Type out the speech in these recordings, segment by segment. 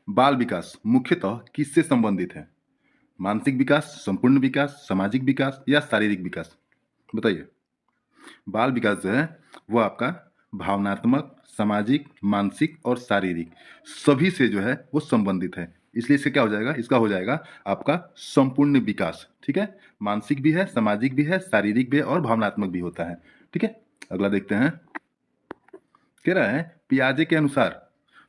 बाल विकास मुख्यतः किससे संबंधित है? मानसिक विकास, संपूर्ण विकास, सामाजिक विकास या शारीरिक विकास? बताइए। बाल विकास जो है वो आपका भावनात्मक, सामाजिक, मानसिक और शारीरिक सभी से जो है वो संबंधित है। इसलिए इससे क्या हो जाएगा? इसका हो जाएगा आपका संपूर्ण विकास। ठीक है, मानसिक भी है, सामाजिक भी है, शारीरिक भी है और भावनात्मक भी होता है। ठीक है, अगला देखते हैं। कह रहा है पियाजे के अनुसार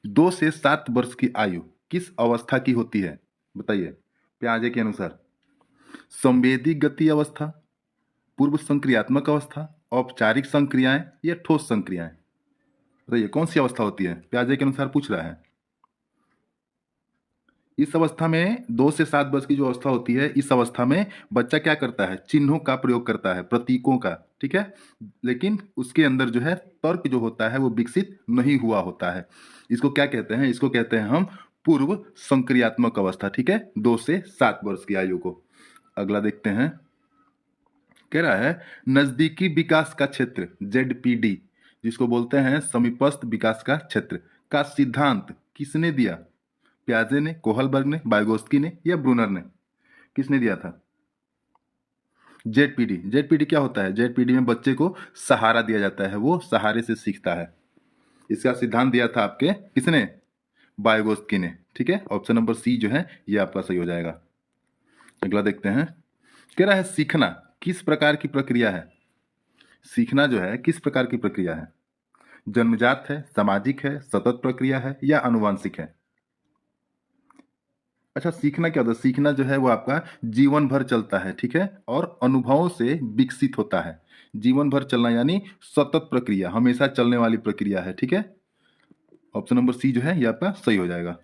2 से 7 वर्ष की आयु किस अवस्था की होती है? बताइए। पियाजे के अनुसार संवेदी गति अवस्था, पूर्व संक्रियात्मक अवस्था, औपचारिक संक्रियाएं या ठोस संक्रियाएं? बताइए कौन सी अवस्था होती है? पियाजे के अनुसार पूछ रहा है। इस अवस्था में 2 से 7 वर्ष की जो अवस्था होती है, इस अवस्था में बच्चा क्या करता है? चिन्हों का प्रयोग करता है, प्रतीकों का। ठीक है, लेकिन उसके अंदर जो है तर्क जो होता है वो विकसित नहीं हुआ होता है। इसको क्या कहते हैं? इसको कहते हैं हम पूर्व संक्रियात्मक अवस्था। ठीक है, 2 से 7 वर्ष की आयु को। अगला देखते हैं। कह रहा है नजदीकी विकास का क्षेत्र ZPD, जिसको बोलते हैं समीपस्थ विकास का क्षेत्र, का सिद्धांत किसने दिया? प्याजे ने, कोहलबर्ग ने, वाइगोत्स्की ने या ब्रूनर ने? किसने दिया था? जेडपीडी क्या होता है? जेडपीडी में बच्चे को सहारा दिया जाता है, वो सहारे से सीखता है। इसका सिद्धांत दिया था आपके किसने? वाइगोत्स्की ने। ठीक है, ऑप्शन नंबर सी जो है ये आपका सही हो जाएगा। अगला देखते हैं। कह रहा है सीखना किस प्रकार की प्रक्रिया है? सीखना जो है किस प्रकार की प्रक्रिया है? जन्मजात है, सामाजिक है, सतत प्रक्रिया है या आनुवांशिक है? अच्छा, सीखना क्या होता है? सीखना जो है वो आपका जीवन भर चलता है। ठीक है, और अनुभवों से विकसित होता है। जीवन भर चलना यानी सतत प्रक्रिया, हमेशा चलने वाली प्रक्रिया है। ठीक है, ऑप्शन नंबर सी जो है ये आपका सही हो जाएगा।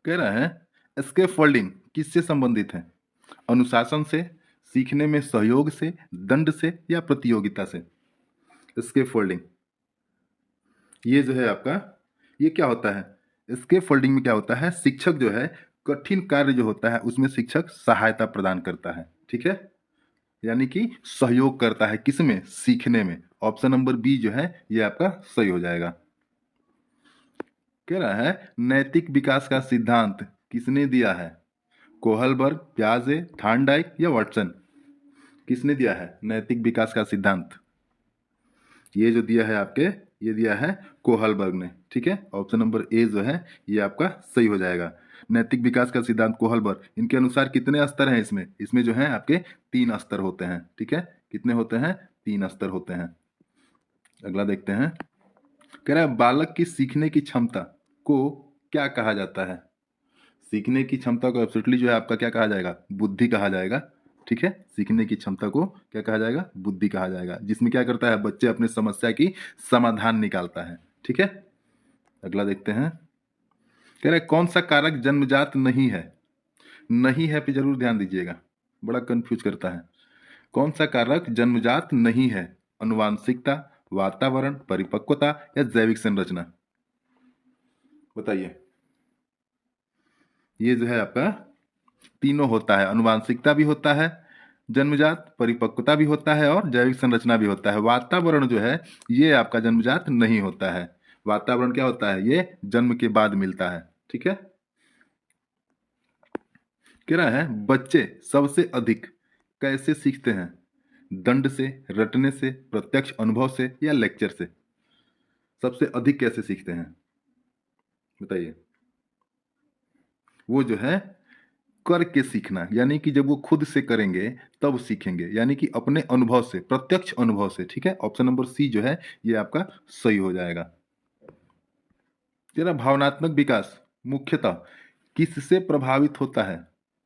कह रहा है स्कैफोल्डिंग किससे संबंधित है? अनुशासन से, सीखने में सहयोग से, दंड से या प्रतियोगिता से? स्कैफोल्डिंग ये जो है आपका, ये क्या होता है? स्कैफोल्डिंग में क्या होता है? शिक्षक जो है कठिन कार्य जो होता है उसमें शिक्षक सहायता प्रदान करता है। ठीक है, यानी कि सहयोग करता है किसमें? सीखने में। ऑप्शन नंबर बी जो है ये आपका सही हो जाएगा। कह रहा है नैतिक विकास का सिद्धांत किसने दिया है? कोहलबर्ग, प्याजे, थार्नडाइक या वाटसन? किसने दिया है नैतिक विकास का सिद्धांत? ये जो दिया है आपके, ये दिया है कोहलबर्ग ने। ठीक है, ऑप्शन नंबर ए जो है ये आपका सही हो जाएगा। नैतिक विकास का सिद्धांत कोहलबर्ग, इनके अनुसार कितने स्तर हैं इसमें? इसमें जो है आपके 3 स्तर होते हैं। ठीक है, कितने होते हैं? 3 स्तर होते हैं। अगला देखते हैं। कह रहा है बालक की सीखने की क्षमता को क्या कहा जाता है? सीखने की क्षमता को एब्सोल्युटली जो है आपका क्या कहा जाएगा? बुद्धि कहा जाएगा। ठीक है, सीखने की क्षमता को क्या कहा जाएगा? बुद्धि कहा जाएगा, जिसमें क्या करता है? बच्चे अपने समस्या की समाधान निकालता है। ठीक है, अगला देखते हैं। कह रहे कौन सा कारक जन्मजात नहीं है? नहीं है पे जरूर ध्यान दीजिएगा, बड़ा कंफ्यूज करता है। कौन सा कारक जन्मजात नहीं है? अनुवांशिकता, वातावरण, परिपक्वता या जैविक संरचना? बताइए। ये जो है आपका तीनों होता है, अनुवांशिकता भी होता है, जन्मजात, परिपक्वता भी होता है और जैविक संरचना भी होता है। वातावरण जो है ये आपका जन्मजात नहीं होता है। वातावरण क्या होता है? ये जन्म के बाद मिलता है। ठीक है, कह रहा है बच्चे सबसे अधिक कैसे सीखते हैं? दंड से, रटने से, प्रत्यक्ष अनुभव से या लेक्चर से? सबसे अधिक कैसे सीखते हैं? बताइए। वो जो है करके सीखना, यानी कि जब वो खुद से करेंगे तब सीखेंगे, यानी कि अपने अनुभव से, प्रत्यक्ष अनुभव से। ठीक है, ऑप्शन नंबर सी जो है ये आपका सही हो जाएगा। तेरा भावनात्मक विकास मुख्यतः किससे प्रभावित होता है?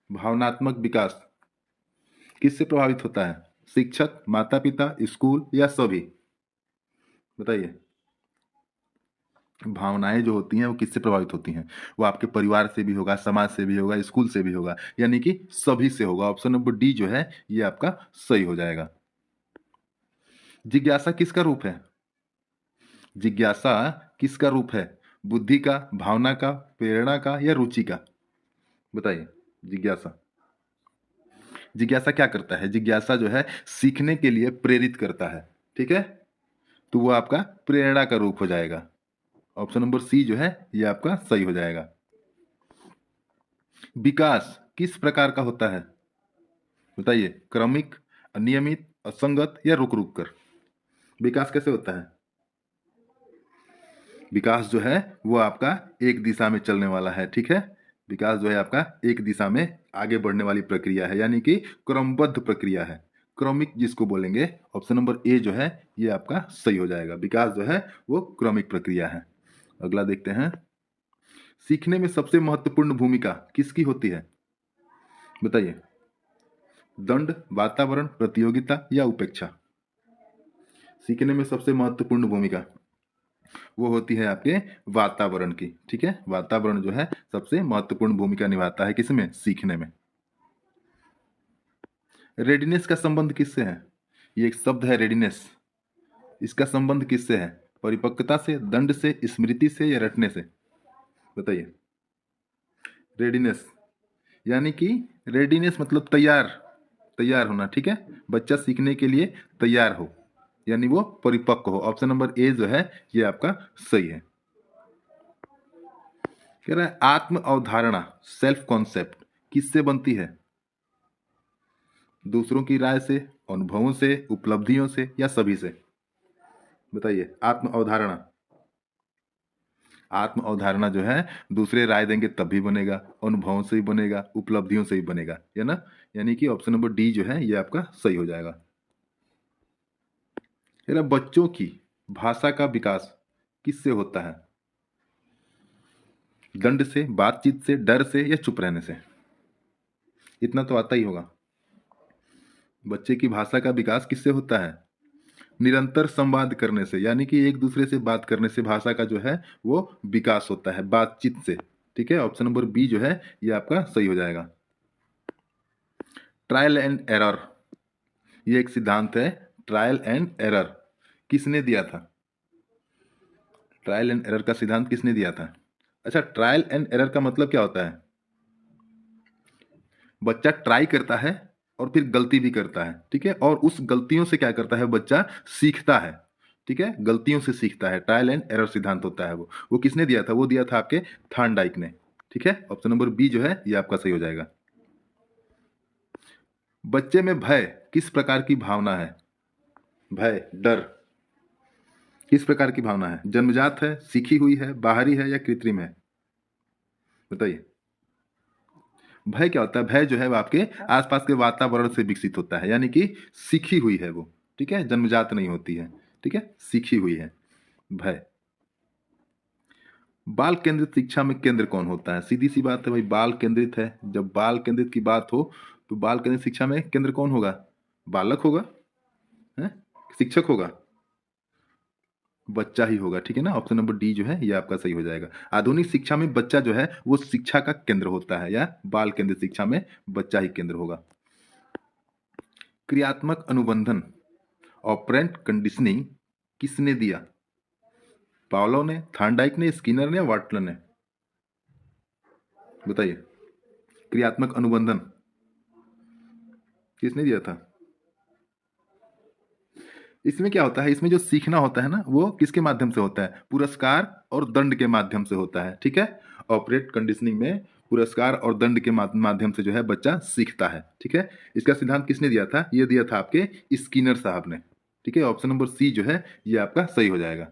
भावनात्मक विकास किससे प्रभावित होता है? शिक्षक, माता पिता, स्कूल या सभी? बताइए। भावनाएं जो होती हैं वो किससे प्रभावित होती हैं? वो आपके परिवार से भी होगा, समाज से भी होगा, स्कूल से भी होगा, यानी कि सभी से होगा। ऑप्शन नंबर डी जो है ये आपका सही हो जाएगा। जिज्ञासा किसका रूप है? जिज्ञासा किसका रूप है? बुद्धि का, भावना का, प्रेरणा का या रुचि का? बताइए। जिज्ञासा, जिज्ञासा क्या करता है? जिज्ञासा जो है सीखने के लिए प्रेरित करता है। ठीक है, तो वो आपका प्रेरणा का रूप हो जाएगा। ऑप्शन नंबर सी जो है ये आपका सही हो जाएगा। विकास किस प्रकार का होता है? बताइए, क्रमिक, अनियमित, असंगत या रुक रुक कर? विकास कैसे होता है? विकास जो है वो आपका एक दिशा में चलने वाला है, ठीक है। विकास जो है आपका एक दिशा में आगे बढ़ने वाली प्रक्रिया है, यानी कि क्रमबद्ध प्रक्रिया है। क्रमिक जिसको बोलेंगे, ऑप्शन नंबर ए जो है ये आपका सही हो जाएगा। विकास जो है वो क्रमिक प्रक्रिया है। अगला देखते हैं, सीखने में सबसे महत्वपूर्ण भूमिका किसकी होती है? बताइए, दंड, वातावरण, प्रतियोगिता या उपेक्षा? सीखने में सबसे महत्वपूर्ण भूमिका वो होती है आपके वातावरण की, ठीक है। वातावरण जो है सबसे महत्वपूर्ण भूमिका निभाता है किसमें? सीखने में। रेडीनेस का संबंध किससे है? ये एक शब्द है रेडीनेस, इसका संबंध किससे है? परिपक्वता से, दंड से, स्मृति से या रटने से? बताइए। रेडीनेस यानी कि रेडीनेस मतलब तैयार, तैयार होना, ठीक है। बच्चा सीखने के लिए तैयार हो, यानी वो परिपक्व हो। ऑप्शन नंबर ए जो है ये आपका सही है। कह रहा है आत्म अवधारणा, सेल्फ कॉन्सेप्ट किससे बनती है? दूसरों की राय से, अनुभवों से, उपलब्धियों से या सभी से? बताइए। आत्म अवधारणा, आत्म अवधारणा जो है दूसरे राय देंगे तब भी बनेगा, अनुभवों से ही बनेगा, उपलब्धियों से ही बनेगा, है ना। यानी कि ऑप्शन नंबर डी जो है ये आपका सही हो जाएगा। बच्चों की भाषा का विकास किससे होता है? दंड से, बातचीत से, डर से या चुप रहने से? इतना तो आता ही होगा। बच्चे की भाषा का विकास किससे होता है? निरंतर संवाद करने से, यानी कि एक दूसरे से बात करने से भाषा का जो है वो विकास होता है, बातचीत से, ठीक है। ऑप्शन नंबर बी जो है ये आपका सही हो जाएगा। ट्रायल एंड एरर, ये एक सिद्धांत है। ट्रायल एंड एरर किसने दिया था? ट्रायल एंड एरर का सिद्धांत किसने दिया था? अच्छा, ट्रायल एंड एरर का मतलब क्या होता है? बच्चा ट्राई करता है और फिर गलती भी करता है, ठीक है। और उस गलतियों से क्या करता है? बच्चा सीखता है, ठीक है। गलतियों से सीखता है, ट्रायल एंड एरर सिद्धांत होता है वो किसने दिया था? वो दिया था आपके थॉर्नडाइक ने, ठीक है। ऑप्शन नंबर बी जो है ये आपका सही हो जाएगा। बच्चे में भय किस प्रकार की भावना है? भय, डर किस प्रकार की भावना है? जन्मजात है, सीखी हुई है, बाहरी है या कृत्रिम है? बताइए। भय क्या होता है? भय जो है वो आपके आसपास के वातावरण से विकसित होता है, यानी कि सीखी हुई है वो, ठीक है। जन्मजात नहीं होती है, ठीक है, सीखी हुई है भय। बाल केंद्रित शिक्षा में केंद्र कौन होता है? सीधी सी बात है भाई, बाल केंद्रित है। जब बाल केंद्रित की बात हो तो बाल केंद्रित शिक्षा में केंद्र कौन होगा? बालक होगा, है? शिक्षक होगा? बच्चा ही होगा, ठीक है ना। ऑप्शन नंबर डी जो है ये आपका सही हो जाएगा। आधुनिक शिक्षा में बच्चा जो है वो शिक्षा का केंद्र होता है, या बाल केंद्रित शिक्षा में बच्चा ही केंद्र होगा। क्रियात्मक अनुबंधन, ऑपरेंट कंडीशनिंग किसने दिया? पावलोव ने, थॉर्नडाइक ने, स्किनर ने, वाटलर ने? बताइए। क्रियात्मक अनुबंधन किसने दिया था? इसमें क्या होता है? इसमें जो सीखना होता है ना वो किसके माध्यम से होता है? पुरस्कार और दंड के माध्यम से होता है, ठीक है। ऑपरेट कंडीशनिंग में पुरस्कार और दंड के माध्यम से जो है बच्चा सीखता है, ठीक है। इसका सिद्धांत किसने दिया था? ये दिया था आपके स्किनर साहब ने, ठीक है। ऑप्शन नंबर सी जो है ये आपका सही हो जाएगा।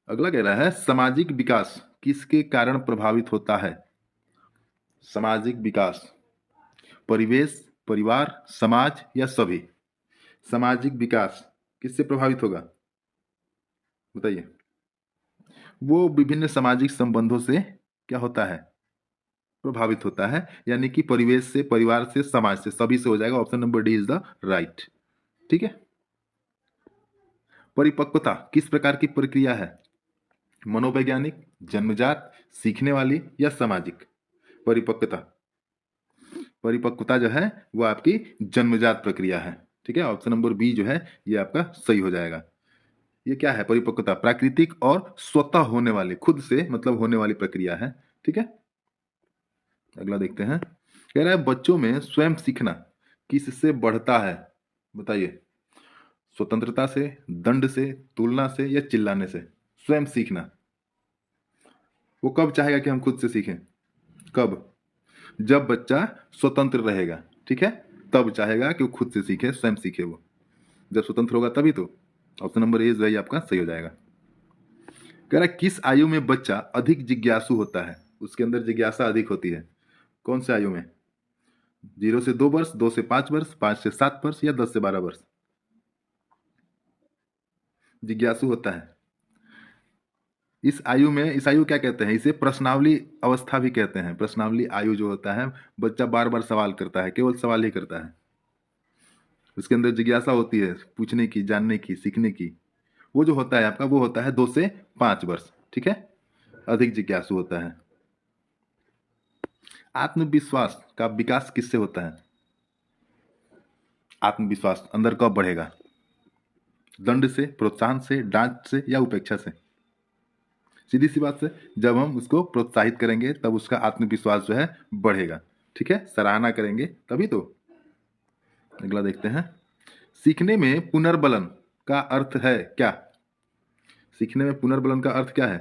अगला कह रहा है सामाजिक विकास किसके कारण प्रभावित होता है? सामाजिक विकास, परिवेश, परिवार, समाज या सभी? सामाजिक विकास किससे प्रभावित होगा? बताइए। वो विभिन्न सामाजिक संबंधों से क्या होता है? प्रभावित होता है, यानी कि परिवेश से, परिवार से, समाज से, सभी से हो जाएगा। Option number D is the right, ठीक है। परिपक्वता किस प्रकार की प्रक्रिया है? मनोवैज्ञानिक, जन्मजात, सीखने वाली या सामाजिक? परिपक्वता, परिपक्वता जो है वो आपकी जन्मजात प्रक्रिया है, ठीक है। ऑप्शन नंबर बी जो है ये आपका सही हो जाएगा। ये क्या है? परिपक्वता प्राकृतिक और स्वतः होने वाली, खुद से मतलब होने वाली प्रक्रिया है, ठीक है। अगला देखते हैं, कह रहा है बच्चों में स्वयं सीखना किससे बढ़ता है? बताइए। स्वतंत्रता से, दंड से, तुलना से या चिल्लाने से? स्वयं सीखना वो कब चाहेगा कि हम खुद से सीखें? कब? जब बच्चा स्वतंत्र रहेगा, ठीक है, तब चाहेगा कि वो खुद से सीखे, स्वयं सीखे। वो जब स्वतंत्र होगा तभी तो। ऑप्शन नंबर ए जो है आपका सही हो जाएगा। कह रहा है किस आयु में बच्चा अधिक जिज्ञासु होता है, उसके अंदर जिज्ञासा अधिक होती है। कौन से आयु में? 0 से 2 वर्ष, 2 से 5 वर्ष, 5 से 7 वर्ष या 10 से 12 वर्ष? जिज्ञासु होता है इस आयु में। इस आयु क्या कहते हैं? इसे प्रश्नावली अवस्था भी कहते हैं। प्रश्नावली आयु जो होता है, बच्चा बार बार सवाल करता है, केवल सवाल ही करता है, उसके अंदर जिज्ञासा होती है पूछने की, जानने की, सीखने की। वो जो होता है आपका, वो होता है 2 से 5 वर्ष, ठीक है, अधिक जिज्ञासु होता है। आत्मविश्वास का विकास किससे होता है? आत्मविश्वास अंदर कब बढ़ेगा? दंड से, प्रोत्साहन से, डांट से या उपेक्षा से? सीधी सी बात से, जब हम उसको प्रोत्साहित करेंगे तब उसका आत्मविश्वास जो है बढ़ेगा, ठीक है, सराहना करेंगे तभी तो। अगला देखते हैं, सीखने में पुनर्बलन का अर्थ है क्या? सीखने में पुनर्बलन का अर्थ क्या है?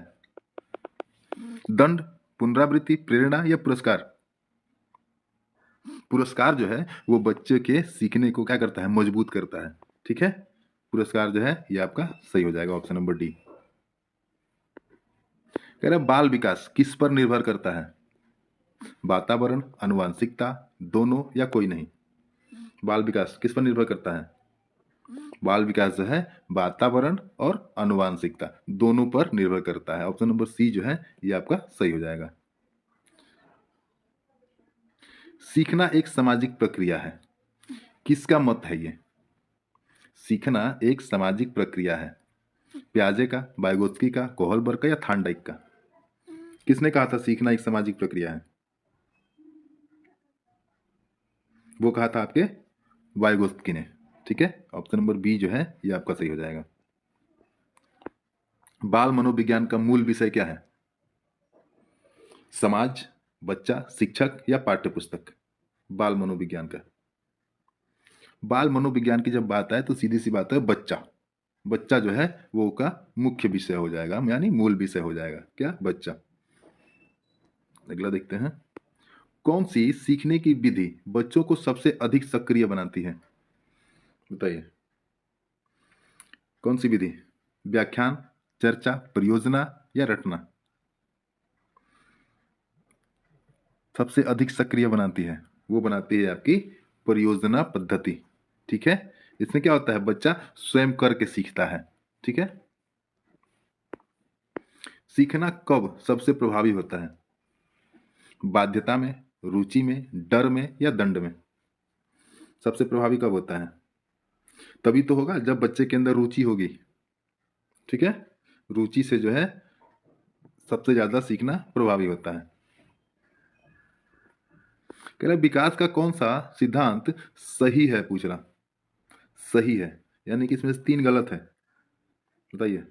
दंड, पुनरावृत्ति, प्रेरणा या पुरस्कार? पुरस्कार जो है वो बच्चे के सीखने को क्या करता है? मजबूत करता है, ठीक है। पुरस्कार जो है ये आपका सही हो जाएगा, ऑप्शन नंबर डी। कह रहे बाल विकास किस पर निर्भर करता है? वातावरण, आनुवंशिकता, दोनों या कोई नहीं? बाल विकास किस पर निर्भर करता है? बाल विकास जो है वातावरण और आनुवंशिकता दोनों पर निर्भर करता है। ऑप्शन नंबर सी जो है ये आपका सही हो जाएगा। सीखना एक सामाजिक प्रक्रिया है, किसका मत है ये? सीखना एक सामाजिक प्रक्रिया है, प्याजे का, वाइगोत्स्की का, कोहलबर्ग का या थार्नडाइक का? किसने कहा था सीखना एक सामाजिक प्रक्रिया है? वो कहा था आपके वाइगोत्स्की ने, ठीक है। ऑप्शन नंबर बी जो है ये आपका सही हो जाएगा। बाल मनोविज्ञान का मूल विषय क्या है? समाज, बच्चा, शिक्षक या पाठ्यपुस्तक? बाल मनोविज्ञान का, बाल मनोविज्ञान की जब बात आए तो सीधी सी बात है बच्चा। बच्चा जो है वो का मुख्य विषय हो जाएगा, यानी मूल विषय हो जाएगा क्या? बच्चा। अगला देखते हैं, कौन सी सीखने की विधि बच्चों को सबसे अधिक सक्रिय बनाती है? बताइए, कौन सी विधि? व्याख्यान, चर्चा, परियोजना या रटना? सबसे अधिक सक्रिय बनाती है, वो बनाती है आपकी परियोजना पद्धति, ठीक है। इसमें क्या होता है? बच्चा स्वयं करके सीखता है, ठीक है। सीखना कब सबसे प्रभावी होता है? बाध्यता में, रुचि में, डर में या दंड में? सबसे प्रभावी कब होता है? तभी तो होगा जब बच्चे के अंदर रुचि होगी, ठीक है। रुचि से जो है सबसे ज्यादा सीखना प्रभावी होता है। कह रहा विकास का कौन सा सिद्धांत सही है? पूछ रहा, सही है यानी कि इसमें से 3 गलत है, बताइए।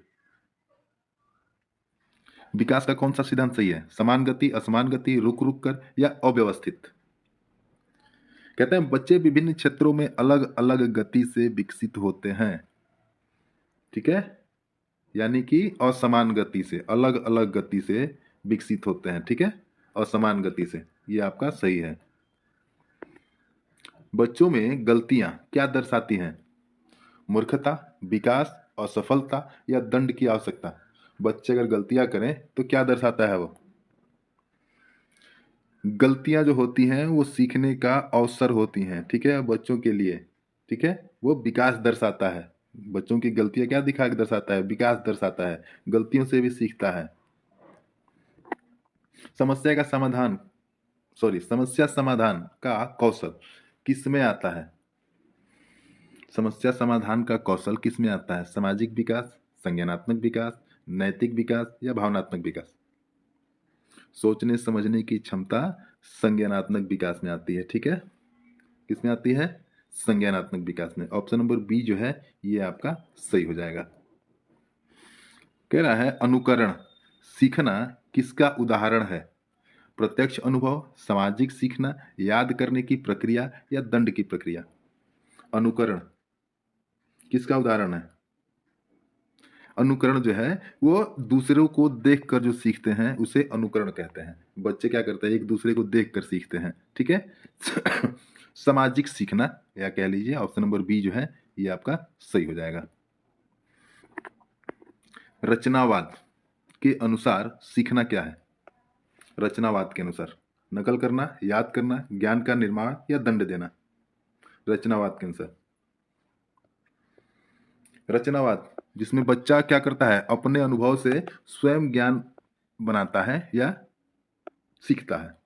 विकास का कौन सा सिद्धांत सही है? समान गति, असमान गति, रुक रुक कर या अव्यवस्थित? कहते हैं बच्चे विभिन्न क्षेत्रों में अलग अलग गति से विकसित होते हैं, ठीक है, यानी कि असमान गति से, अलग अलग गति से विकसित होते हैं, ठीक है, असमान गति से। ये आपका सही है। बच्चों में गलतियां क्या दर्शाती हैं? मूर्खता, विकास, असफलता या दंड की आवश्यकता? बच्चे अगर गलतियां करें तो क्या दर्शाता है वो? गलतियां जो होती हैं वो सीखने का अवसर होती हैं, ठीक है, बच्चों के लिए, ठीक है। वो विकास दर्शाता है। बच्चों की गलतियां क्या दिखा के दर्शाता है? विकास दर्शाता है। गलतियों से भी सीखता है। समस्या का समाधान, सॉरी, समस्या समाधान का कौशल किस में आता है? समस्या समाधान का कौशल किस में आता है? सामाजिक विकास, संज्ञानात्मक विकास, नैतिक विकास या भावनात्मक विकास? सोचने समझने की क्षमता संज्ञानात्मक विकास में आती है, ठीक है। किस में आती है? संज्ञानात्मक विकास में। ऑप्शन नंबर बी जो है ये आपका सही हो जाएगा। कह रहा है अनुकरण सीखना किसका उदाहरण है? प्रत्यक्ष अनुभव, सामाजिक सीखना, याद करने की प्रक्रिया या दंड की प्रक्रिया? अनुकरण किसका उदाहरण है? अनुकरण जो है वो दूसरों को देखकर जो सीखते हैं उसे अनुकरण कहते हैं। बच्चे क्या करते हैं, एक दूसरे को देखकर सीखते हैं, ठीक है। सामाजिक सीखना, या कह लीजिए ऑप्शन नंबर बी जो है ये आपका सही हो जाएगा। रचनावाद के अनुसार सीखना क्या है? रचनावाद के अनुसार नकल करना, याद करना, ज्ञान का निर्माण या दंड देना। रचनावाद के अनुसार रचनावाद जिसमें बच्चा क्या करता है, अपने अनुभव से स्वयं ज्ञान बनाता है या सीखता है।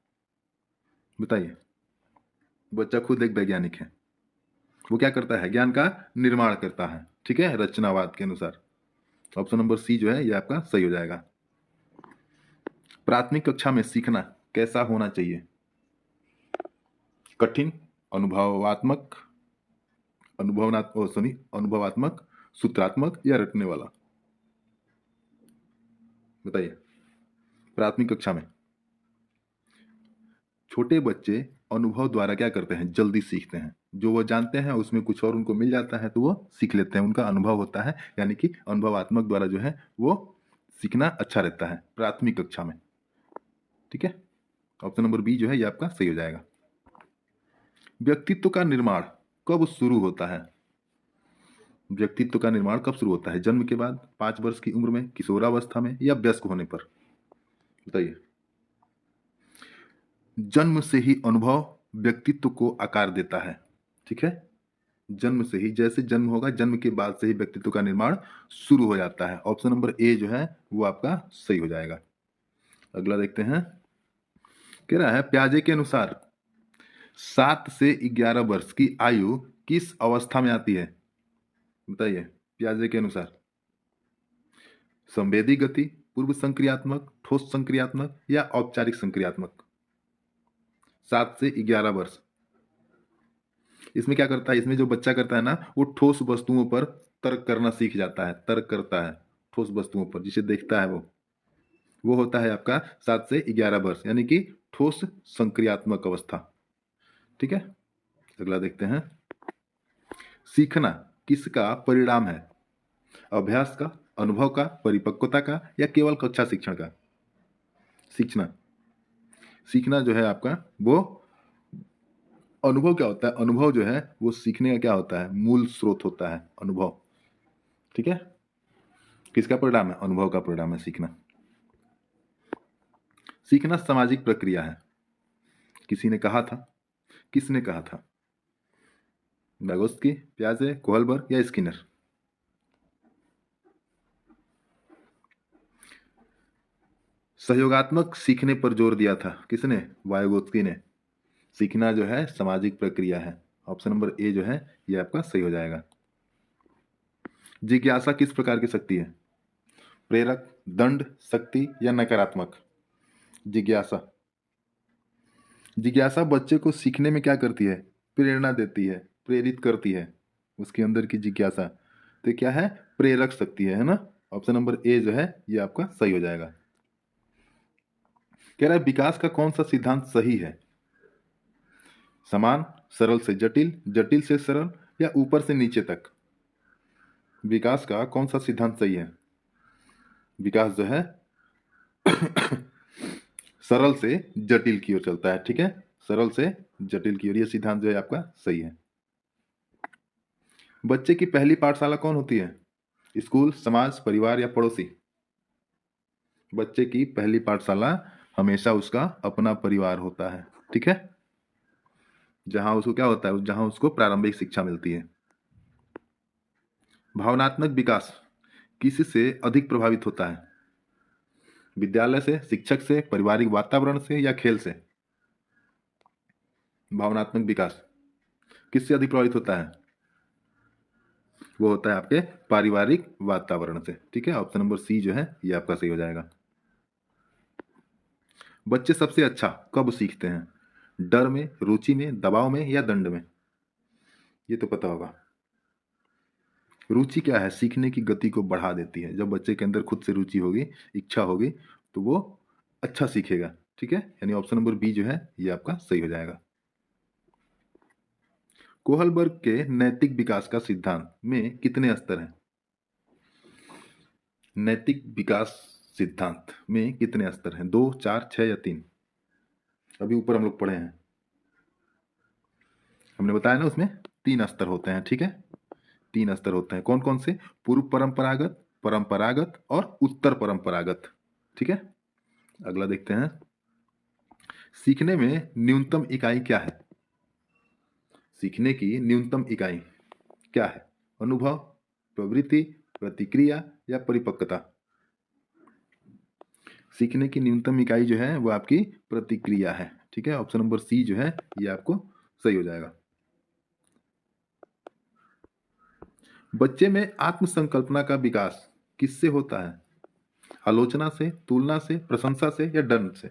बताइए, बच्चा खुद एक वैज्ञानिक है, वो क्या करता है, ज्ञान का निर्माण करता है, ठीक है, रचनावाद के अनुसार। ऑप्शन नंबर सी जो है ये आपका सही हो जाएगा। प्राथमिक कक्षा में सीखना कैसा होना चाहिए? कठिन, अनुभवात्मक, अनुभवात्मक, सूत्रात्मक या रटने वाला। बताइए, प्राथमिक कक्षा में छोटे बच्चे अनुभव द्वारा क्या करते हैं, जल्दी सीखते हैं। जो वो जानते हैं उसमें कुछ और उनको मिल जाता है तो वो सीख लेते हैं, उनका अनुभव होता है, यानी कि अनुभवात्मक द्वारा जो है वो सीखना अच्छा रहता है प्राथमिक कक्षा में, ठीक है। ऑप्शन नंबर बी जो है ये आपका सही हो जाएगा। व्यक्तित्व का निर्माण कब शुरू होता है? व्यक्तित्व का निर्माण कब शुरू होता है? जन्म के बाद, 5 वर्ष की उम्र में, किशोरावस्था में या वयस्क होने पर? बताइए। जन्म से ही अनुभव व्यक्तित्व को आकार देता है, ठीक है। जन्म से ही, जैसे जन्म होगा जन्म के बाद से ही व्यक्तित्व का निर्माण शुरू हो जाता है। ऑप्शन नंबर ए जो है वो आपका सही हो जाएगा। अगला देखते हैं, कह रहा है प्याजे के अनुसार 7 से 11 वर्ष की आयु किस अवस्था में आती है? बताइए, प्याजे के अनुसार संवेदी गति, पूर्व संक्रियात्मक, ठोस संक्रियात्मक या औपचारिक संक्रियात्मक। 7 से 11 वर्ष, इसमें क्या करता है, इसमें जो बच्चा करता है ना वो ठोस वस्तुओं पर तर्क करना सीख जाता है, तर्क करता है ठोस वस्तुओं पर, जिसे देखता है वो होता है आपका 7 से 11 वर्ष, यानी कि ठोस संक्रियात्मक अवस्था, ठीक है। अगला देखते हैं, सीखना किसका परिणाम है? अभ्यास का, अनुभव का, परिपक्वता का या केवल कक्षा शिक्षण का? सीखना, सीखना जो है आपका वो अनुभव क्या होता है, अनुभव जो है वो सीखने का क्या होता है, मूल स्रोत होता है अनुभव, ठीक है। किसका परिणाम है? अनुभव का परिणाम है सीखना। सीखना सामाजिक प्रक्रिया है, किसी ने कहा था, किसने कहा था? vygotsky, प्याजे, कोहलबर्ग या स्किनर? सहयोगात्मक सीखने पर जोर दिया था, किसने? वायगोत्स्की ने। सीखना जो है सामाजिक प्रक्रिया है। ऑप्शन नंबर ए जो है ये आपका सही हो जाएगा। जिज्ञासा किस प्रकार की शक्ति है? प्रेरक, दंड, शक्ति या नकारात्मक? जिज्ञासा, जिज्ञासा बच्चे को सीखने में क्या करती है, प्रेरणा देती है, प्रेरित करती है, उसके अंदर की जिज्ञासा, तो क्या है, प्रेरक शक्ति है ना। ऑप्शन नंबर ए जो है ये आपका सही हो जाएगा। कह रहा है विकास का कौन सा सिद्धांत सही है? समान, सरल से जटिल, जटिल से सरल या ऊपर से नीचे तक? विकास का कौन सा सिद्धांत सही है? विकास जो है सरल से जटिल की ओर चलता है, ठीक है, सरल से जटिल की ओर, ये सिद्धांत जो है आपका सही है। बच्चे की पहली पाठशाला कौन होती है? स्कूल, समाज, परिवार या पड़ोसी? बच्चे की पहली पाठशाला हमेशा उसका अपना परिवार होता है, ठीक है, जहां उसको क्या होता है, जहां उसको प्रारंभिक शिक्षा मिलती है। भावनात्मक विकास किससे अधिक प्रभावित होता है? विद्यालय से, शिक्षक से, पारिवारिक वातावरण से या खेल से? भावनात्मक विकास किससे अधिक प्रभावित होता है? वो होता है आपके पारिवारिक वातावरण से, ठीक है। ऑप्शन नंबर सी जो है ये आपका सही हो जाएगा। बच्चे सबसे अच्छा कब सीखते हैं? डर में, रुचि में, दबाव में या दंड में? ये तो पता होगा। रुचि क्या है, सीखने की गति को बढ़ा देती है। जब बच्चे के अंदर खुद से रुचि होगी, इच्छा होगी, तो वो अच्छा सीखेगा, ठीक है, यानी ऑप्शन नंबर बी जो है ये आपका सही हो जाएगा। कोहलबर्ग के नैतिक विकास का सिद्धांत में कितने स्तर हैं? नैतिक विकास सिद्धांत में कितने स्तर हैं? 2, 4, 6 या 3? अभी ऊपर हम लोग पढ़े हैं, हमने बताया ना, उसमें 3 स्तर होते हैं। ठीक है, 3 स्तर होते हैं। कौन कौन से? पूर्व परंपरागत, परंपरागत और उत्तर परंपरागत। ठीक है, अगला देखते हैं। सीखने में न्यूनतम इकाई क्या है? सीखने की न्यूनतम इकाई क्या है? अनुभव, प्रवृत्ति, प्रतिक्रिया या परिपक्वता? सीखने की न्यूनतम इकाई जो है वो आपकी प्रतिक्रिया है। ठीक है, ऑप्शन नंबर सी जो है ये आपको सही हो जाएगा। बच्चे में आत्म संकल्पना का विकास किससे होता है? आलोचना से, तुलना से, प्रशंसा से या डर से?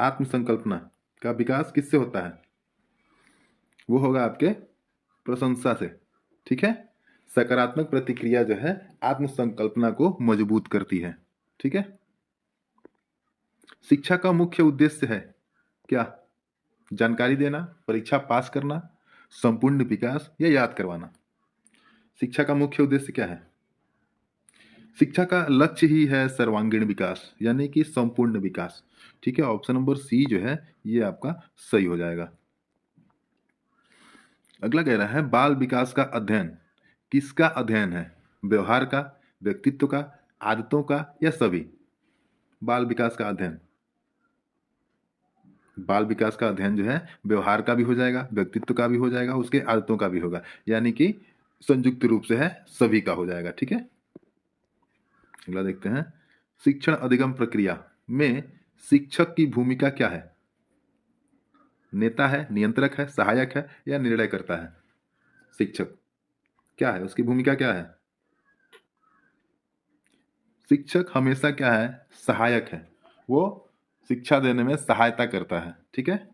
आत्म संकल्पना का विकास किससे होता है? वो होगा आपके प्रशंसा से। ठीक है, सकारात्मक प्रतिक्रिया जो है आत्म संकल्पना को मजबूत करती है। ठीक है, शिक्षा का मुख्य उद्देश्य है क्या? जानकारी देना, परीक्षा पास करना, संपूर्ण विकास या याद करवाना? शिक्षा का मुख्य उद्देश्य क्या है? शिक्षा का लक्ष्य ही है सर्वांगीण विकास, यानी कि संपूर्ण विकास। ठीक है, ऑप्शन नंबर सी जो है ये आपका सही हो जाएगा। अगला कह रहा है बाल विकास का अध्ययन किसका अध्ययन है? व्यवहार का, व्यक्तित्व का, आदतों का या सभी? बाल विकास का अध्ययन, बाल विकास का अध्ययन जो है व्यवहार का भी हो जाएगा, व्यक्तित्व का भी हो जाएगा, उसके आदतों का भी होगा, यानी कि संयुक्त रूप से है, सभी का हो जाएगा। ठीक है, अगला देखते हैं। शिक्षण अधिगम प्रक्रिया में शिक्षक की भूमिका क्या है? नेता है, नियंत्रक है, सहायक है या निर्णय करता है? शिक्षक क्या है, उसकी भूमिका क्या है? शिक्षक हमेशा क्या है? सहायक है, वो शिक्षा देने में सहायता करता है। ठीक है,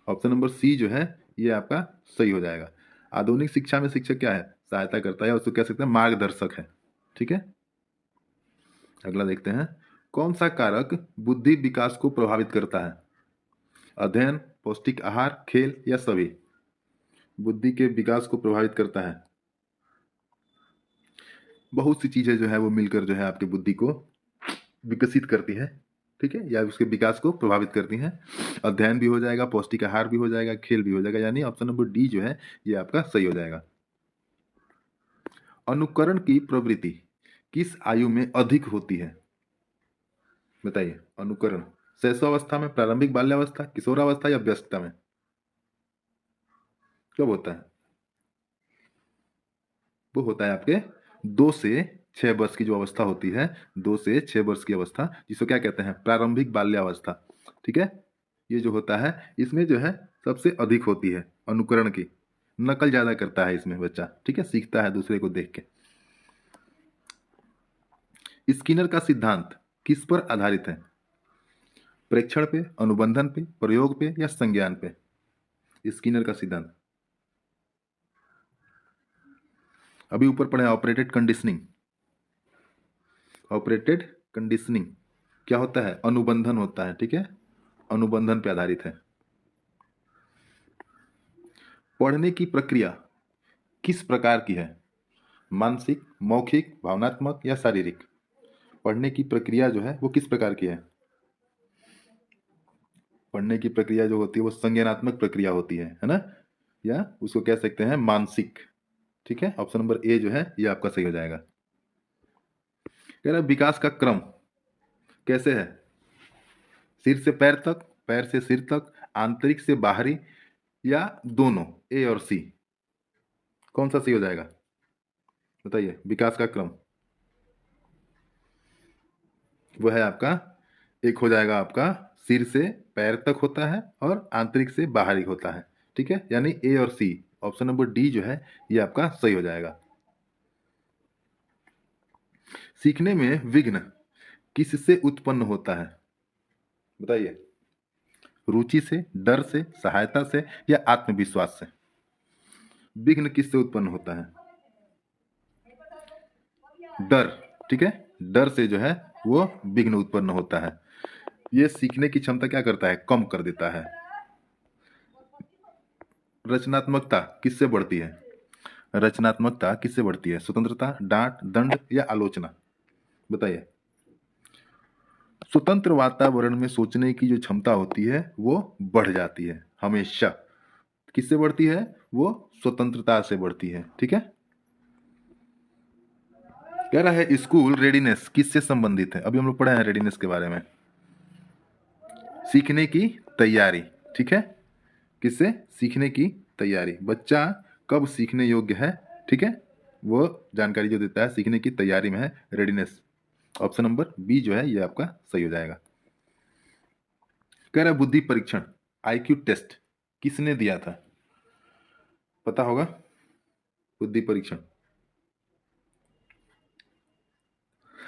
ऑप्शन नंबर सी जो है ये आपका सही हो जाएगा। आधुनिक शिक्षा में शिक्षक क्या है? सहायता करता है, उसको कह सकते हैं मार्गदर्शक है। ठीक है, अगला देखते हैं। कौन सा कारक बुद्धि विकास को प्रभावित करता है? अध्ययन, पौष्टिक आहार, खेल या सभी? बुद्धि के विकास को प्रभावित करता है। बहुत सी चीजें जो है वो मिलकर जो है आपकी बुद्धि को विकसित करती है। ठीक है, या उसके विकास को प्रभावित करती हैं। अध्ययन भी हो जाएगा, पौष्टिक आहार भी हो जाएगा, खेल भी हो जाएगा, यानी ऑप्शन नंबर डी जो है ये आपका सही हो जाएगा। अनुकरण की प्रवृत्ति किस आयु में अधिक होती है? बताइए, अनुकरण शैशवावस्था में, प्रारंभिक बाल्यावस्था, किशोरावस्था या व्यस्तता में? कब होता है? वो होता है आपके 2 से 6 वर्ष की जो अवस्था होती है, 2 से 6 वर्ष की अवस्था, जिसको क्या कहते हैं? प्रारंभिक बाल्यावस्था। ठीक है, ये जो होता है इसमें जो है सबसे अधिक होती है अनुकरण की, नकल ज्यादा करता है इसमें बच्चा। ठीक है, सीखता है दूसरे को देख के। स्किनर का सिद्धांत किस पर आधारित है? प्रेक्षण पे, अनुबंधन पे, प्रयोग पे या संज्ञान पे? स्किनर का सिद्धांत अभी ऊपर पढ़े, ऑपरेटेड कंडीशनिंग। ऑपरेटेड कंडीशनिंग क्या होता है? अनुबंधन होता है। ठीक है, अनुबंधन पे आधारित है। पढ़ने की प्रक्रिया किस प्रकार की है? मानसिक, मौखिक, भावनात्मक या शारीरिक? पढ़ने की प्रक्रिया जो है वो किस प्रकार की है? पढ़ने की प्रक्रिया जो होती है वो संज्ञानात्मक प्रक्रिया होती है ना, या उसको कह सकते हैं मानसिक। ठीक है, ऑप्शन नंबर ए जो है ये आपका सही हो जाएगा। कह रहा है विकास का क्रम कैसे है? सिर से पैर तक, पैर से सिर तक, आंतरिक से बाहरी या दोनों? ए और सी, कौन सा सही हो जाएगा? बताइए, विकास का क्रम वो है आपका, एक हो जाएगा आपका सिर से पैर तक होता है और आंतरिक से बाहरी होता है। ठीक है, यानी ए और सी, ऑप्शन नंबर डी जो है ये आपका सही हो जाएगा। सीखने में विघ्न किससे उत्पन्न होता है? बताइए, रुचि से, डर से, सहायता से या आत्मविश्वास से? विघ्न किससे उत्पन्न होता है? डर। ठीक है, डर से जो है वो विघ्न उत्पन्न होता है। ये सीखने की क्षमता क्या करता है? कम कर देता है। रचनात्मकता किससे बढ़ती है? रचनात्मकता किससे बढ़ती है? स्वतंत्रता, डांट, दंड या आलोचना? बताइए। स्वतंत्र वातावरण में सोचने की जो क्षमता होती है वो बढ़ जाती है हमेशा। किससे बढ़ती है? वो स्वतंत्रता से बढ़ती है। ठीक है। कह रहा है स्कूल रेडीनेस किससे संबंधित है? अभी हम लोग पढ़े हैं रेडीनेस के बारे में। सीखने की तैयारी। ठीक है। किससे? सीखने की तैयारी। बच्चा कब सीखने योग्य है, ठीक है, वो जानकारी जो देता है सीखने की तैयारी में है रेडीनेस। ऑप्शन नंबर बी जो है ये आपका सही हो जाएगा। कह रहा है बुद्धि परीक्षण आईक्यू टेस्ट किसने दिया था? पता होगा। बुद्धि परीक्षण।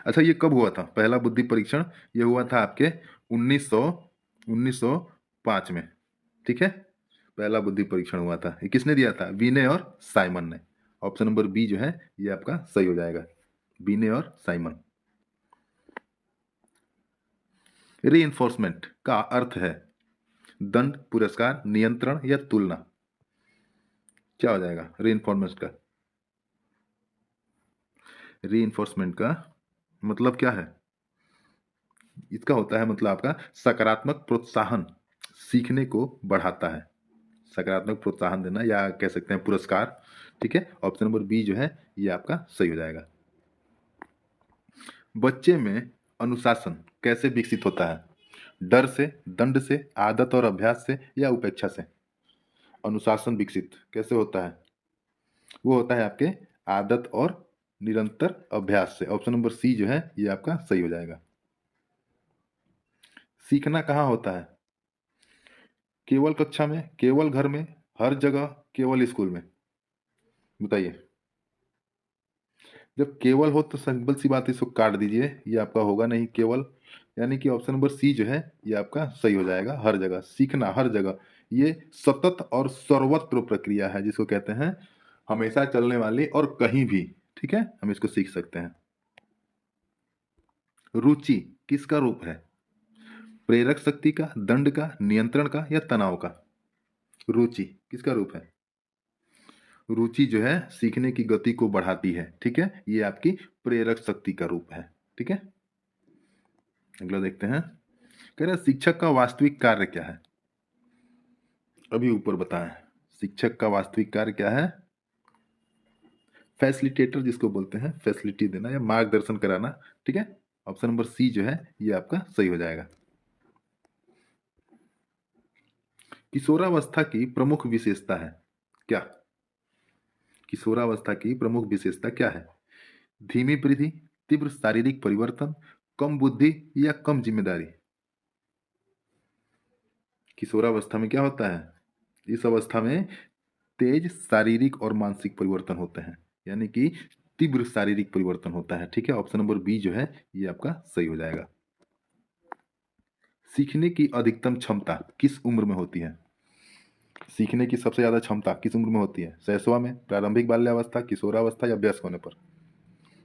अच्छा, ये कब हुआ था पहला बुद्धि परीक्षण? ये हुआ था आपके 1905 में। ठीक है। पहला बुद्धि परीक्षण हुआ था। ये किसने दिया था? विनय और साइमन ने। ऑप्शन नंबर बी जो है ये आपका सही हो जाएगा। विनय और साइमन। रीइंफोर्समेंट का अर्थ है दंड, पुरस्कार, नियंत्रण या तुलना। क्या हो जाएगा रीइंफोर्समेंट का? रीइंफोर्समेंट का मतलब क्या है? इसका होता है मतलब आपका सकारात्मक प्रोत्साहन सीखने को बढ़ाता है। सकारात्मक प्रोत्साहन देना या कह सकते हैं पुरस्कार। ठीक है। ऑप्शन नंबर बी जो है ये आपका सही हो जाएगा। बच्चे में अनुशासन कैसे विकसित होता है? डर से, दंड से, आदत और अभ्यास से या उपेक्षा से? अनुशासन विकसित कैसे होता है? वो होता है आपके आदत और निरंतर अभ्यास से। ऑप्शन नंबर सी जो है ये आपका सही हो जाएगा। सीखना कहाँ होता है? केवल कक्षा में, केवल घर में, हर जगह, केवल स्कूल में? बताइए। जब केवल हो तो सिंपल सी बात है, इसको काट दीजिए, ये आपका होगा नहीं केवल। यानी कि ऑप्शन नंबर सी जो है ये आपका सही हो जाएगा। हर जगह सीखना, हर जगह, ये सतत और सर्वत्र प्रक्रिया है जिसको कहते हैं हमेशा चलने वाली और कहीं भी। ठीक है, हम इसको सीख सकते हैं। रुचि किसका रूप है? प्रेरक शक्ति का, दंड का, नियंत्रण का या तनाव का? रुचि किसका रूप है? रुचि जो है सीखने की गति को बढ़ाती है। ठीक है, ये आपकी प्रेरक शक्ति का रूप है। ठीक है। अगला देखते हैं। कह रहे हैं शिक्षक का वास्तविक कार्य क्या है? अभी ऊपर बताएं। शिक्षक का वास्तविक कार्य क्या है? फैसिलिटेटर जिसको बोलते हैं, फैसिलिटी देना या मार्गदर्शन कराना। ठीक है। ऑप्शन नंबर सी जो है ये आपका सही हो जाएगा। किशोरावस्था की प्रमुख विशेषता है क्या? किशोरावस्था की प्रमुख विशेषता क्या है? धीमी वृद्धि, तीव्र शारीरिक परिवर्तन, कम बुद्धि या कम जिम्मेदारी? किशोरावस्था में क्या होता है? इस अवस्था में तेज शारीरिक और मानसिक परिवर्तन होते हैं, यानी कि तीव्र शारीरिक परिवर्तन होता है। ठीक है। ऑप्शन नंबर बी जो है ये आपका सही हो जाएगा। सीखने की अधिकतम क्षमता किस उम्र में होती है? सीखने की सबसे ज्यादा क्षमता किस उम्र में होती है? शैशव में, प्रारंभिक बाल्यावस्था, किशोरावस्था या वयस्क होने पर?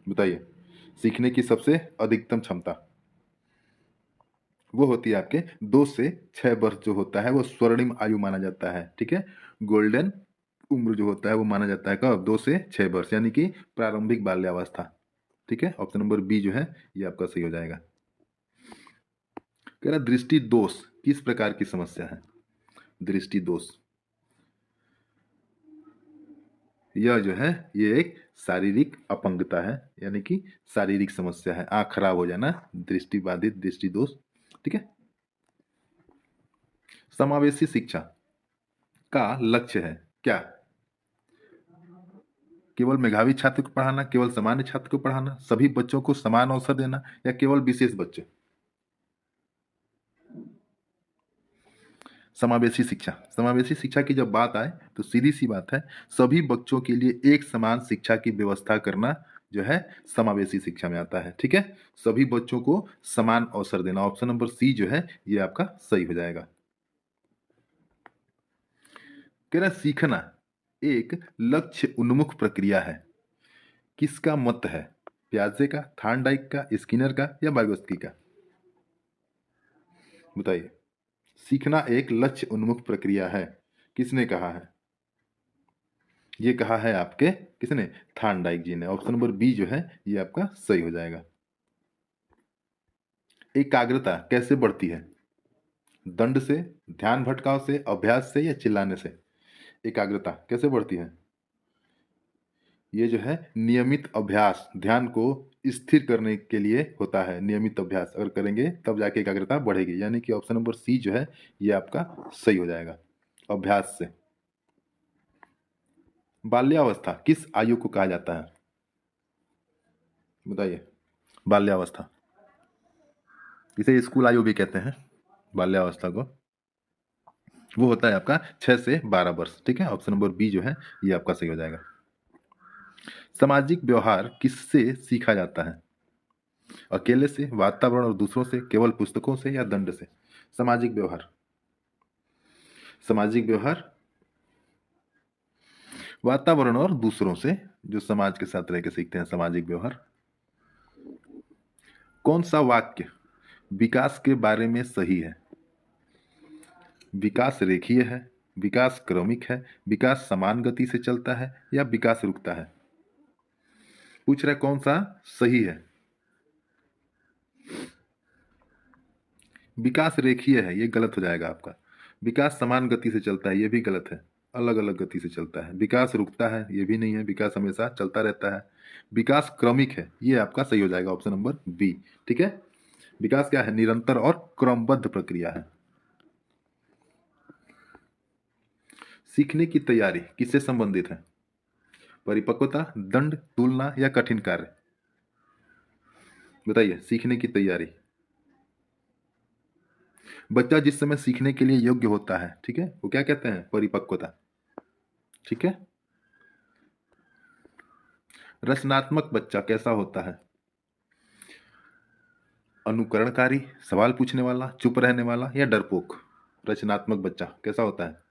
बताइए। सीखने की सबसे अधिकतम क्षमता वो होती है आपके 2 से 6 वर्ष जो होता है वो स्वर्णिम आयु माना जाता है। ठीक है। गोल्डन उम्र जो होता है वो माना जाता है कब? 2 से 6 वर्ष, यानी कि प्रारंभिक बाल्यावस्था। ठीक है। ऑप्शन नंबर बी जो है ये आपका सही हो जाएगा। कह रहा दृष्टि दोष किस प्रकार की समस्या है? दृष्टि दोष यह जो है ये एक शारीरिक अपंगता है, यानी कि शारीरिक समस्या है, आंख खराब हो जाना, दृष्टि बाधित, दृष्टि दोष। ठीक है। समावेशी शिक्षा का लक्ष्य है क्या? केवल मेधावी छात्र को पढ़ाना, केवल सामान्य छात्र को पढ़ाना, सभी बच्चों को समान अवसर देना या केवल विशेष बच्चे? समावेशी शिक्षा। समावेशी शिक्षा की जब बात आए तो सीधी सी बात है, सभी बच्चों के लिए एक समान शिक्षा की व्यवस्था करना जो है समावेशी शिक्षा में आता है। ठीक है। सभी बच्चों को समान अवसर देना। ऑप्शन नंबर सी जो है ये आपका सही हो जाएगा। कह रहा सीखना एक लक्ष्य उन्मुख प्रक्रिया है, किसका मत है? प्याजे का, थार्नडाइक का, स्किनर का या वाइगोत्स्की का? बताइए। सीखना एक लक्ष्य उन्मुख प्रक्रिया है, किसने कहा है? ये कहा है आपके किसने? थार्नडाइक जी ने। ऑप्शन नंबर बी जो है ये आपका सही हो जाएगा। एकाग्रता कैसे बढ़ती है? दंड से, ध्यान भटकाव से, अभ्यास से या चिल्लाने से? एकाग्रता कैसे बढ़ती है? ये जो है नियमित अभ्यास, ध्यान को स्थिर करने के लिए होता है। नियमित अभ्यास अगर करेंगे तब जाके एकाग्रता बढ़ेगी, यानी कि ऑप्शन नंबर सी जो है ये आपका सही हो जाएगा, अभ्यास से। बाल्यावस्था किस आयु को कहा जाता है? बताइए। बाल्यावस्था, इसे स्कूल आयु भी कहते हैं बाल्यावस्था को। वो होता है आपका 6 से 12 वर्ष। ठीक है, ऑप्शन नंबर बी जो है ये आपका सही हो जाएगा। सामाजिक व्यवहार किससे सीखा जाता है? अकेले से, वातावरण और दूसरों से, केवल पुस्तकों से या दंड से? सामाजिक व्यवहार, सामाजिक व्यवहार वातावरण और दूसरों से, जो समाज के साथ रह के सीखते हैं सामाजिक व्यवहार। कौन सा वाक्य विकास के बारे में सही है? विकास रेखीय है, विकास क्रमिक है, विकास समान गति से चलता है या विकास रुकता है? पूछ रहा है कौन सा सही है। विकास रेखीय है, ये गलत हो जाएगा आपका। विकास समान गति से चलता है, ये भी गलत है, अलग अलग गति से चलता है। विकास रुकता है, ये भी नहीं है, विकास हमेशा चलता रहता है। विकास क्रमिक है, ये आपका सही हो जाएगा, ऑप्शन नंबर बी। ठीक है, विकास क्या है? निरंतर और क्रमबद्ध प्रक्रिया है। सीखने की तैयारी किससे संबंधित है? परिपक्वता, दंड, तुलना या कठिन कार्य? बताइए। सीखने की तैयारी, बच्चा जिस समय सीखने के लिए योग्य होता है, ठीक है, वो क्या कहते हैं? परिपक्वता। ठीक है। रचनात्मक बच्चा कैसा होता है? अनुकरणकारी, सवाल पूछने वाला, चुप रहने वाला या डरपोक? रचनात्मक बच्चा कैसा होता है?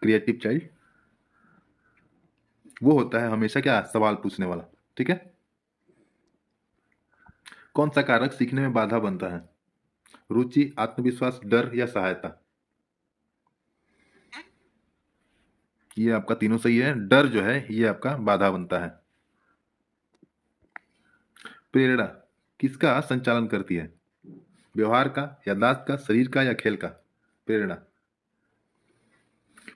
क्रिएटिव चाइल्ड, वो होता है हमेशा क्या? सवाल पूछने वाला। ठीक है। कौन सा कारक सीखने में बाधा बनता है? रुचि, आत्मविश्वास, डर या सहायता? ये आपका तीनों सही है। डर जो है ये आपका बाधा बनता है। प्रेरणा किसका संचालन करती है? व्यवहार का, याददाश्त का, शरीर का या खेल का? प्रेरणा,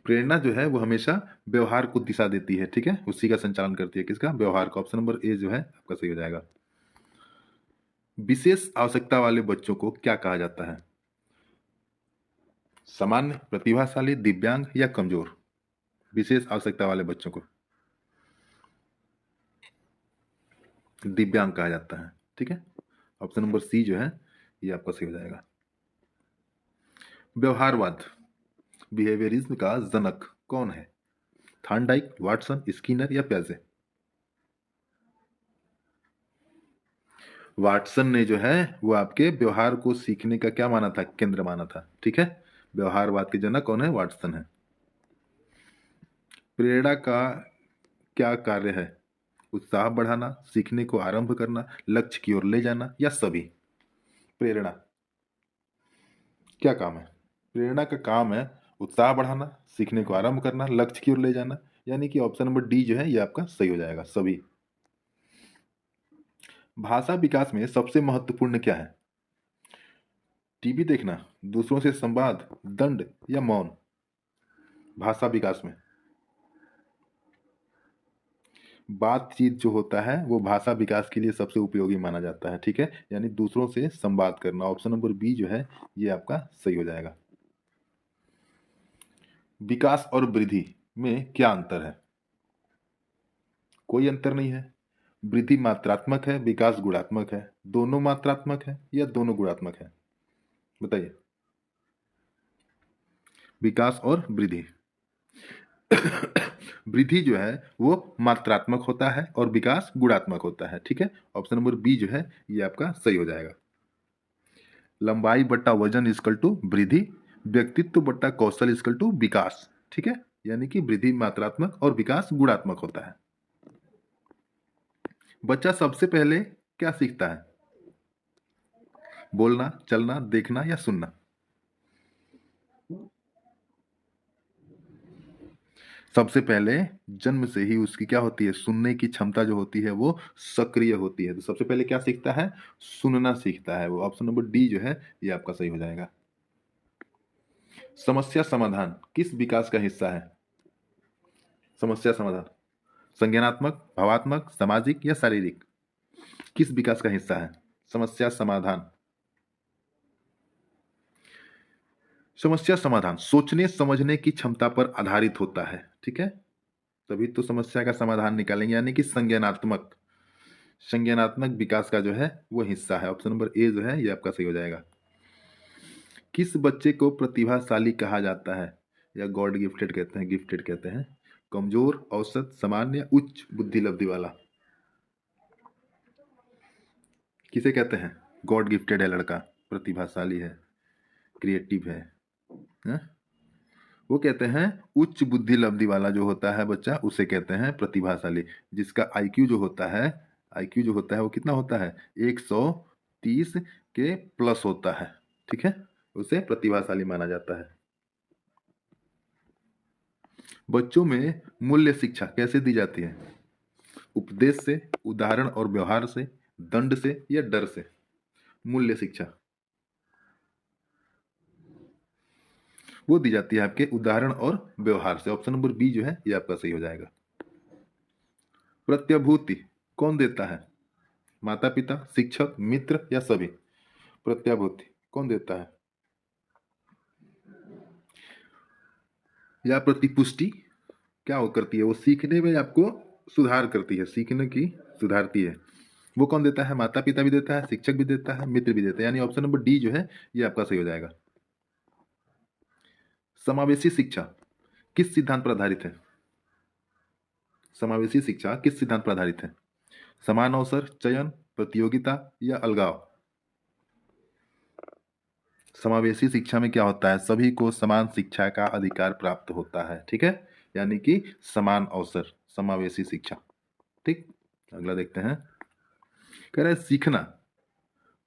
प्रेरणा जो है वो हमेशा व्यवहार को दिशा देती है। ठीक है, उसी का संचालन करती है। किसका? व्यवहार का। ऑप्शन नंबर ए जो है आपका सही हो जाएगा। विशेष आवश्यकता वाले बच्चों को क्या कहा जाता है? सामान्य, प्रतिभाशाली, दिव्यांग या कमजोर? विशेष आवश्यकता वाले बच्चों को दिव्यांग कहा जाता है। ठीक है, ऑप्शन नंबर सी जो है ये आपका सही हो जाएगा। व्यवहारवाद, बिहेवियरिज्म का जनक कौन है? थॉर्नडाइक, वाटसन, स्किनर या प्याजे? वाटसन ने जो है वो आपके व्यवहार को सीखने का क्या माना था? केंद्र माना था। ठीक है, व्यवहारवाद के जनक कौन है? वाटसन है। प्रेरणा का क्या कार्य है? उत्साह बढ़ाना, सीखने को आरंभ करना, लक्ष्य की ओर ले जाना या सभी? प्रेरणा क्या काम है? प्रेरणा का काम है उत्साह बढ़ाना, सीखने को आरंभ करना, लक्ष्य की ओर ले जाना, यानी कि ऑप्शन नंबर डी जो है ये आपका सही हो जाएगा, सभी। भाषा विकास में सबसे महत्वपूर्ण क्या है? टीवी देखना, दूसरों से संवाद, दंड या मौन? भाषा विकास में बातचीत जो होता है वो भाषा विकास के लिए सबसे उपयोगी माना जाता है। ठीक है, यानी दूसरों से संवाद करना। ऑप्शन नंबर बी जो है ये आपका सही हो जाएगा। विकास और वृद्धि में क्या अंतर है? कोई अंतर नहीं है। वृद्धि मात्रात्मक है, विकास गुणात्मक है, दोनों मात्रात्मक है या दोनों गुणात्मक है? बताइए। विकास और वृद्धि वृद्धि जो है वो मात्रात्मक होता है और विकास गुणात्मक होता है। ठीक है, ऑप्शन नंबर बी जो है ये आपका सही हो जाएगा। लंबाई बट्टा वजन इजकल टू वृद्धि, व्यक्तित्व बट्टा कौशल इजकल टू विकास। ठीक है, यानी कि वृद्धि मात्रात्मक और विकास गुणात्मक होता है। बच्चा सबसे पहले क्या सीखता है? बोलना, चलना, देखना या सुनना? सबसे पहले जन्म से ही उसकी क्या होती है, सुनने की क्षमता जो होती है वो सक्रिय होती है। तो सबसे पहले क्या सीखता है, सुनना सीखता है वो। ऑप्शन नंबर डी जो है ये आपका सही हो जाएगा। समस्या समाधान किस विकास का हिस्सा है? समस्या समाधान संज्ञानात्मक, भावात्मक, सामाजिक या शारीरिक, किस विकास का हिस्सा है समस्या समाधान? समस्या समाधान सोचने समझने की क्षमता पर आधारित होता है, ठीक है। तभी तो समस्या का समाधान निकालेंगे, यानी कि संज्ञानात्मक, संज्ञानात्मक विकास का जो है वो हिस्सा है। ऑप्शन नंबर ए जो है ये आपका सही हो जाएगा। किस बच्चे को प्रतिभाशाली कहा जाता है या गॉड गिफ्टेड कहते हैं, गिफ्टेड कहते हैं? कमजोर, औसत, सामान्य या उच्च बुद्धि लब्धि वाला, किसे कहते हैं? गॉड गिफ्टेड है लड़का, प्रतिभाशाली है, क्रिएटिव है, हैं? वो कहते हैं उच्च बुद्धि लब्धि वाला जो होता है बच्चा, उसे कहते हैं प्रतिभाशाली। जिसका आईक्यू जो होता है, आईक्यू जो होता है वो कितना होता है, 130 के प्लस होता है, ठीक है, उसे प्रतिभाशाली माना जाता है। बच्चों में मूल्य शिक्षा कैसे दी जाती है? उपदेश से, उदाहरण और व्यवहार से, दंड से या डर से? मूल्य शिक्षा वो दी जाती है आपके उदाहरण और व्यवहार से। ऑप्शन नंबर बी जो है ये आपका सही हो जाएगा। प्रत्याभूति कौन देता है? माता पिता, शिक्षक, मित्र या सभी? प्रत्याभूति कौन देता है? या प्रतिपुष्टि क्या वो करती है, वो सीखने में आपको सुधार करती है, सीखने की सुधारती है। वो कौन देता है? माता पिता भी देता है, शिक्षक भी देता है, मित्र भी देता है, यानी ऑप्शन नंबर डी जो है ये आपका सही हो जाएगा। समावेशी शिक्षा किस सिद्धांत पर आधारित है? समावेशी शिक्षा किस सिद्धांत पर आधारित है? समान अवसर, चयन, प्रतियोगिता या अलगाव? समावेशी शिक्षा में क्या होता है, सभी को समान शिक्षा का अधिकार प्राप्त होता है, ठीक है, यानी कि समान अवसर, समावेशी शिक्षा। ठीक, अगला देखते हैं। कह रहे हैं सीखना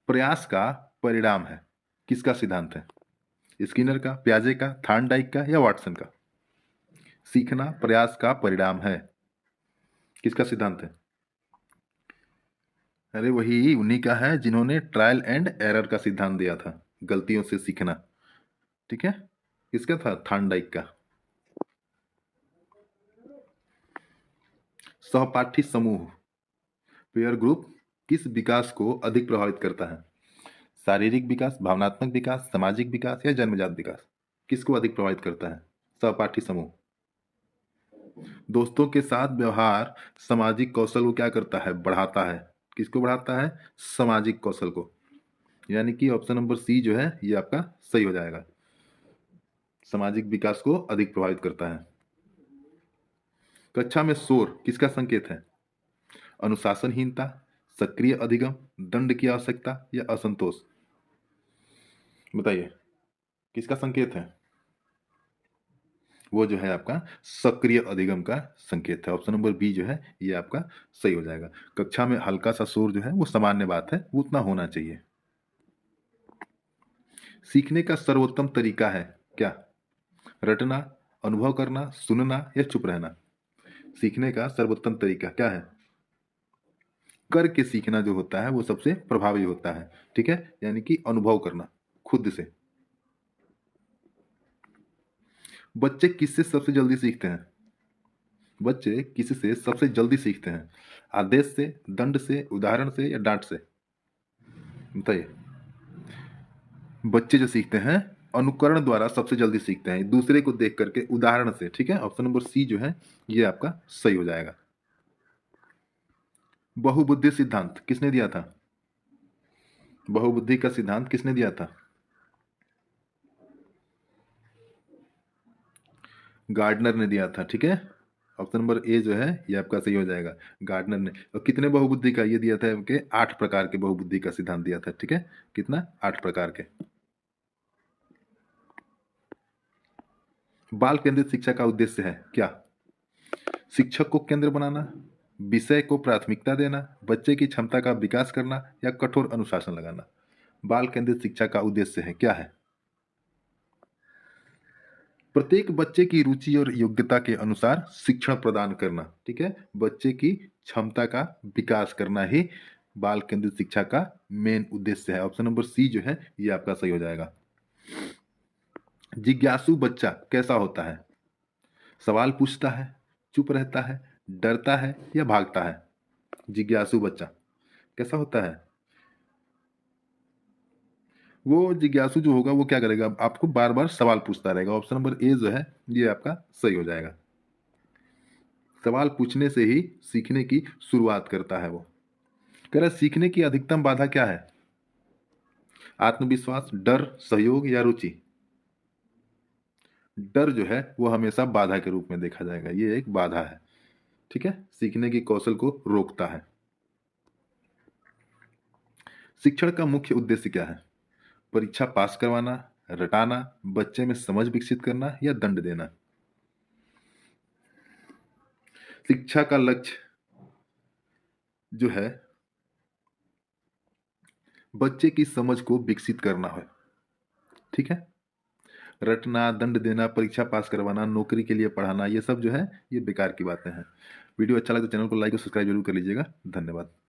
प्रयास का परिणाम है, किसका सिद्धांत है? स्किनर का, पियाजे का, थॉर्नडाइक का या वाटसन का? सीखना प्रयास का परिणाम है, किसका सिद्धांत है? अरे वही उन्हीं का है जिन्होंने ट्रायल एंड एरर का सिद्धांत दिया था, गलतियों से सीखना, ठीक है। किसका था? थॉर्नडाइक का। सहपाठी समूह, पेयर ग्रुप किस विकास को अधिक प्रभावित करता है? शारीरिक विकास, भावनात्मक विकास, सामाजिक विकास या जन्मजात विकास? किसको अधिक प्रभावित करता है? सहपाठी समूह। दोस्तों के साथ व्यवहार सामाजिक कौशल को क्या करता है? बढ़ाता है। किसको बढ़ाता है? सामाजिक कौशल को, यानी कि ऑप्शन नंबर सी जो है ये आपका सही हो जाएगा। सामाजिक विकास को अधिक प्रभावित करता है। कक्षा में शोर किसका संकेत है? अनुशासनहीनता, सक्रिय अधिगम, दंड की आवश्यकता या असंतोष? बताइए किसका संकेत है? वो जो है आपका सक्रिय अधिगम का संकेत है। ऑप्शन नंबर बी जो है ये आपका सही हो जाएगा। कक्षा में हल्का सा शोर जो है वो सामान्य बात है, वो उतना होना चाहिए। सीखने का सर्वोत्तम तरीका है क्या? रटना, अनुभव करना, सुनना या चुप रहना? सीखने का सर्वोत्तम तरीका क्या है? करके सीखना जो होता है वो सबसे प्रभावी होता है, ठीक है, यानी कि अनुभव करना खुद से। बच्चे किससे सबसे जल्दी सीखते हैं? बच्चे किससे सबसे जल्दी सीखते हैं? आदेश से, दंड से, उदाहरण से या डांट से? बताइए। बच्चे जो सीखते हैं अनुकरण द्वारा सबसे जल्दी सीखते हैं, दूसरे को देख करके, उदाहरण से, ठीक है। ऑप्शन नंबर सी जो है ये आपका सही हो जाएगा। बहुबुद्धि सिद्धांत किसने दिया था? बहुबुद्धि का सिद्धांत किसने दिया था? गार्डनर ने दिया था, ठीक है। ऑप्शन नंबर ए जो है ये आपका सही हो जाएगा। गार्डनर ने। और कितने बहुबुद्धि का ये दिया था कि 8 प्रकार के बहुबुद्धि का सिद्धांत दिया था, ठीक है। कितना? 8 प्रकार के। बाल केंद्रित शिक्षा का उद्देश्य है क्या? शिक्षक को केंद्र बनाना, विषय को प्राथमिकता देना, बच्चे की क्षमता का विकास करना या कठोर अनुशासन लगाना? बाल केंद्रित शिक्षा का उद्देश्य है क्या है? प्रत्येक बच्चे की रुचि और योग्यता के अनुसार शिक्षण प्रदान करना। ठीक है, बच्चे की क्षमता का विकास करना ही बाल केंद्रित शिक्षा का मेन उद्देश्य है। ऑप्शन नंबर सी जो है ये आपका सही हो जाएगा। जिज्ञासु बच्चा कैसा होता है? सवाल पूछता है, चुप रहता है, डरता है या भागता है? जिज्ञासु बच्चा कैसा होता है? वो जिज्ञासु जो होगा वो क्या करेगा, आपको बार बार सवाल पूछता रहेगा। ऑप्शन नंबर ए जो है ये आपका सही हो जाएगा। सवाल पूछने से ही सीखने की शुरुआत करता है वो। कह रहा है, सीखने की अधिकतम बाधा क्या है? आत्मविश्वास, डर, सहयोग या रुचि? डर जो है वो हमेशा बाधा के रूप में देखा जाएगा, ये एक बाधा है। ठीक है, सीखने की कौशल को रोकता है। शिक्षण का मुख्य उद्देश्य क्या है? परीक्षा पास करवाना, रटाना, बच्चे में समझ विकसित करना या दंड देना? शिक्षा का लक्ष्य जो है बच्चे की समझ को विकसित करना है। ठीक है, रटना, दंड देना, परीक्षा पास करवाना, नौकरी के लिए पढ़ाना, ये सब जो है ये बेकार की बातें हैं। वीडियो अच्छा लगे तो चैनल को लाइक और सब्सक्राइब जरूर कर लीजिएगा। धन्यवाद।